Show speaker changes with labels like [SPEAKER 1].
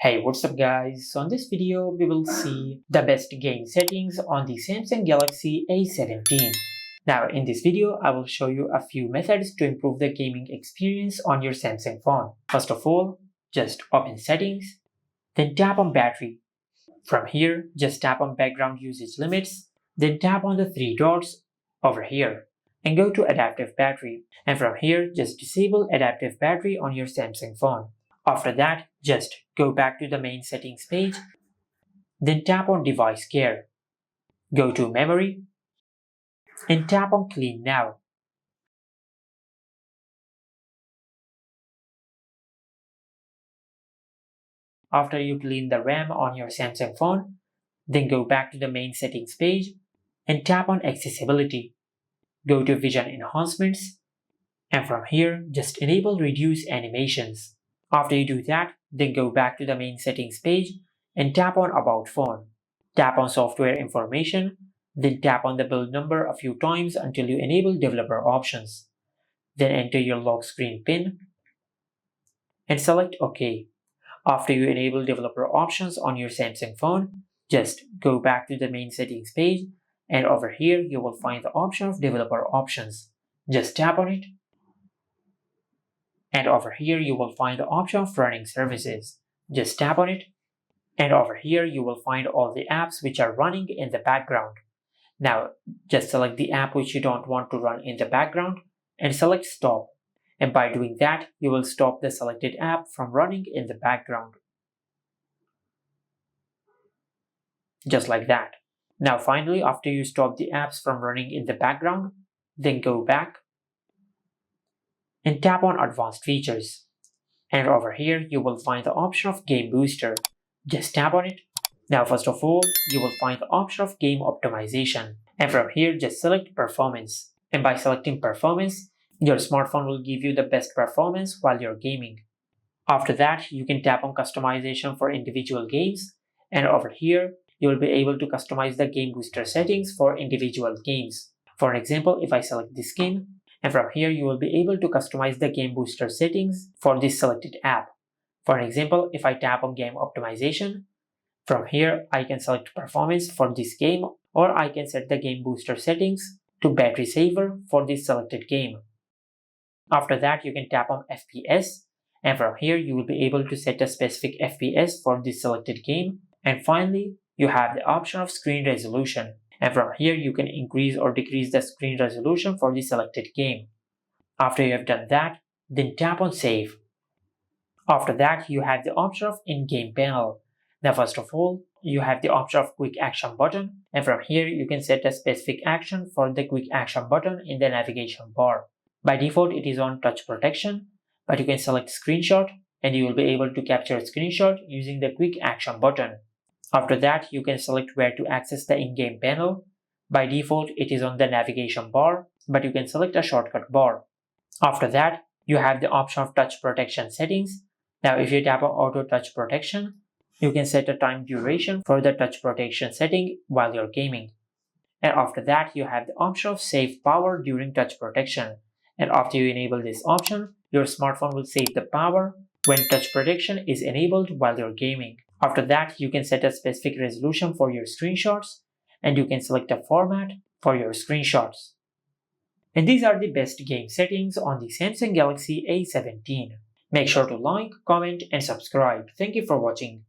[SPEAKER 1] Hey, what's up guys? So in this video we will see the best game settings on the Samsung Galaxy A17. Now in this video I will show you a few methods to improve the gaming experience on your Samsung phone. First of all, just open settings, then tap on battery. From here, just tap on background usage limits, then tap on the three dots over here and go to adaptive battery. And from here, just disable adaptive battery on your Samsung phone. After that, just go back to the main settings page, then tap on device care. Go to memory and tap on clean now. After you clean the RAM on your Samsung phone, then go back to the main settings page and tap on accessibility. Go to vision enhancements and from here just enable reduce animations. After you do that, then go back to the main settings page and tap on about phone. Tap on software information, then tap on the build number a few times until you enable developer options. Then enter your lock screen PIN and select OK. After you enable developer options on your Samsung phone, just go back to the main settings page and over here you will find the option of developer options. Just tap on it and over here you will find the option of running services. Just tap on it and over here you will find all the apps which are running in the background. Now just select the app which you don't want to run in the background and select stop, and by doing that you will stop the selected app from running in the background. Just like that. Now finally, after you stop the apps from running in the background, then go back and tap on advanced features. And over here you will find the option of game booster. Just tap on it. Now first of all, you will find the option of game optimization. And from here just select performance. And by selecting performance, your smartphone will give you the best performance while you're gaming. After that, you can tap on customization for individual games. And over here, you will be able to customize the game booster settings for individual games. For example, if I select this game, and from here you will be able to customize the game booster settings for this selected app. For example, if I tap on game optimization, from here I can select performance for this game, or I can set the game booster settings to battery saver for this selected game. After that, you can tap on FPS, and from here you will be able to set a specific FPS for this selected game. And finally, you have the option of screen resolution, and from here you can increase or decrease the screen resolution for the selected game. After you have done that, then tap on save. After that, you have the option of in-game panel. Now first of all, you have the option of quick action button, and from here you can set a specific action for the quick action button in the navigation bar. By default it is on touch protection, but you can select screenshot and you will be able to capture a screenshot using the quick action button. After that, you can select where to access the in-game panel. By default it is on the navigation bar, but you can select a shortcut bar. After that, you have the option of touch protection settings. Now if you tap on auto touch protection, you can set a time duration for the touch protection setting while you're gaming. And after that, you have the option of save power during touch protection. And after you enable this option, your smartphone will save the power when touch protection is enabled while you're gaming. After that, you can set a specific resolution for your screenshots, and you can select a format for your screenshots. And these are the best game settings on the Samsung Galaxy A17. Make sure to like, comment and subscribe. Thank you for watching.